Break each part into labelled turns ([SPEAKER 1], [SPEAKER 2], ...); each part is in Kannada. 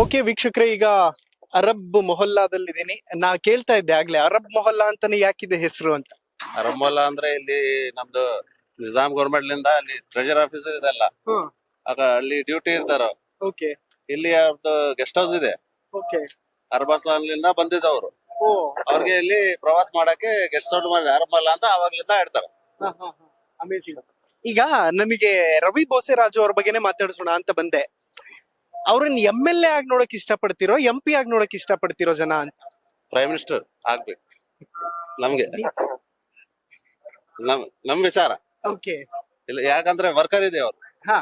[SPEAKER 1] ಓಕೆ ವೀಕ್ಷಕರೇ, ಈಗ ಅರಬ್ ಮೊಹಲ್ಲಾದಲ್ಲಿದ್ದೀನಿ. ನಾ ಕೇಳ್ತಾ ಇದ್ದೆ ಆಗ್ಲೇ, ಅರಬ್ ಮೊಹಲ್ಲಾ ಅಂತಾನೆ ಯಾಕಿದೆ ಹೆಸರು ಅಂತ.
[SPEAKER 2] ಅರಮೋಲ ಅಂದ್ರೆ ಇಲ್ಲಿ ನಮ್ದು ನಿಜಾಮ್ ಗೌರ್ಮೆಂಟ್ ಲಿಂದ ಅಲ್ಲಿ ಟ್ರೆಜರ್ ಆಫೀಸ್ ಇದೆಲ್ಲ ಆಗ ಅಲ್ಲಿ ಡ್ಯೂಟಿ ಇರ್ತಾರ.
[SPEAKER 1] ಓಕೆ
[SPEAKER 2] ಇಲ್ಲಿ ಅವ್ರದ್ದು ಗೆಸ್ಟ್ ಹೌಸ್ ಇದೆ.
[SPEAKER 1] ಓಕೆ
[SPEAKER 2] ಅರಬಸ್ಲಾನ್ಲಿಂದ ಬಂದಿದ್ದವ್ರು.
[SPEAKER 1] ಓ
[SPEAKER 2] ಅವ್ರಿಗೆ ಇಲ್ಲಿ ಪ್ರವಾಸ ಮಾಡಕ್ಕೆ ಗೆಸ್ಟ್ ಹೌಸ್ ಮಾಡಿ ಅರಮೋಲ ಅಂತ ಅವಾಗ್ಲಿಂದ ಇಡ್ತಾರೆ.
[SPEAKER 1] ಅಮೇಜಿಂಗ್. ಈಗ ನನಗೆ ರವಿ ಬೋಸೆರಾಜು ಅವ್ರ ಬಗ್ಗೆನೇ ಮಾತಾಡ್ಸೋಣ ಅಂತ ಬಂದೆ. ಅವ್ರನ್ನ MLA ಆಗಿ ನೋಡಕ್ ಇಷ್ಟಪಡ್ತಿರೋ MP ಆಗಿ ನೋಡಕ್ ಇಷ್ಟಪಡ್ತಿರೋ ಜನ ಅಂತ?
[SPEAKER 2] ಪ್ರೈಮ್ ಮಿನಿಸ್ಟರ್ ಆಗ್ಬೇಕು ನಮ್ಗೆ. ನಮ್ ವಿಚಾರ
[SPEAKER 1] ಓಕೆ.
[SPEAKER 2] ಇಲ್ಲ, ಯಾಕಂದ್ರೆ ವರ್ಕರ್ ಇದೆ ಅವ್ರು.
[SPEAKER 1] ಹಾ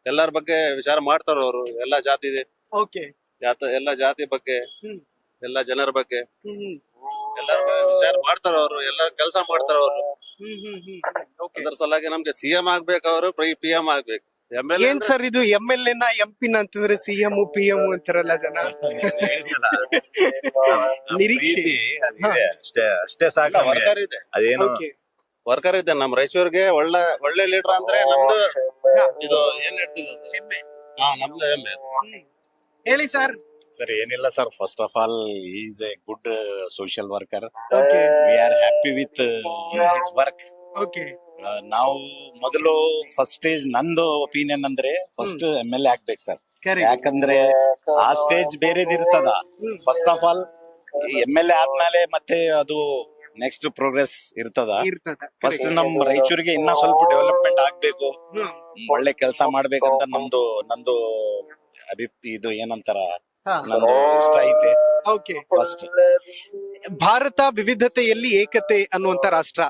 [SPEAKER 2] ಎಲ್ಲರ ಬಗ್ಗೆ ವಿಚಾರ ಮಾಡ್ತಾರ ಅವರು. ಎಲ್ಲಾ ಜಾತಿ ಇದೆ,
[SPEAKER 1] ಓಕೆ.
[SPEAKER 2] ಎಲ್ಲಾ ಜಾತಿ ಬಗ್ಗೆ,
[SPEAKER 1] ಹ್ಮ್
[SPEAKER 2] ಎಲ್ಲಾ ಜನರ ಬಗ್ಗೆ
[SPEAKER 1] ಹ್ಮ್
[SPEAKER 2] ಎಲ್ಲರ ಬಗ್ಗೆ ವಿಚಾರ ಮಾಡ್ತಾರ ಅವರು. ಎಲ್ಲ ಕೆಲಸ ಮಾಡ್ತಾರ ಅವರು.
[SPEAKER 1] ಹ್ಮ್ ಹ್ಮ್ ಹ್ಮ್ ಓಕೆ.
[SPEAKER 2] ಅದ್ರ ಸಲುವಾಗಿ ನಮ್ಗೆ CM ಆಗ್ಬೇಕು, ಅವರು PM ಆಗ್ಬೇಕು. MLA
[SPEAKER 1] ಏನ್ ಸರ್ ಇದು MLA ನ MP ನ ಅಂತಂದ್ರೆ CM PM ಅಂತಾರಲ್ಲ ಜನ. ನಿರೀಕ್ಷೆ.
[SPEAKER 3] ಅಷ್ಟೇ ಅಷ್ಟೇ ಸಾಕು ನಮ್ಗೆ.
[SPEAKER 2] ವರ್ಕರ್ ಇದೆ,
[SPEAKER 3] ಅದೇನು
[SPEAKER 1] ಓಕೆ.
[SPEAKER 2] ವರ್ಕರ್ ಇದೆ. ನಮ್ ರಾಯಚೂರ್ಗೆ ಒಳ್ಳೆ ಲೀಡರ್ ಅಂದ್ರೆ ನಮ್ದು ಇದು ಏನ್ ಹೇಳ್ತಿದ್ದು, ಹಾ ನಮ್ದು ಹೆಮ್ಮೆ.
[SPEAKER 1] ಹೇಳಿ ಸರ್.
[SPEAKER 3] ಸರ್ ಏನಿಲ್ಲ sir, first of all is a good social worker.
[SPEAKER 1] Okay
[SPEAKER 3] we are happy with his work.
[SPEAKER 1] Okay
[SPEAKER 3] ನಾವು ಮೊದಲು ಫಸ್ಟ್ ಸ್ಟೇಜ್, ನಂದು ಒಪಿನಿಯನ್ ಅಂದ್ರೆ ಫಸ್ಟ್ MLA ಆಗ್ಬೇಕು ಸರ್.
[SPEAKER 1] ಕರೆಕ್ಟ್.
[SPEAKER 3] ಯಾಕಂದ್ರೆ ಆ ಸ್ಟೇಜ್ ಬೇರೆದಿರ್ತದ. ಫಸ್ಟ್ ಆಫ್ ಆಲ್ MLA ಆದ್ಮೇಲೆ ಮತ್ತೆ ಅದು ನೆಕ್ಸ್ಟ್ ಪ್ರೋಗ್ರೆಸ್ ಇರ್ತದ.
[SPEAKER 1] ಇರ್ತದ.
[SPEAKER 3] ಫಸ್ಟ್ ನಮ್ ರಾಯಚೂರಿಗೆ ಇನ್ನ ಸ್ವಲ್ಪ ಡೆವಲಪ್ಮೆಂಟ್ ಆಗ್ಬೇಕು, ಒಳ್ಳೆ ಕೆಲಸ ಮಾಡ್ಬೇಕಂತ ನಂದು ಇದು ಏನಂತಾರ, ನಂದು ಇಷ್ಟ ಐತೆ.
[SPEAKER 1] ಓಕೆ.
[SPEAKER 3] ಫಸ್ಟ್
[SPEAKER 1] ಭಾರತ ವಿವಿಧತೆಯಲ್ಲಿ ಏಕತೆ ಅನ್ನುವಂತ ರಾಷ್ಟ್ರ.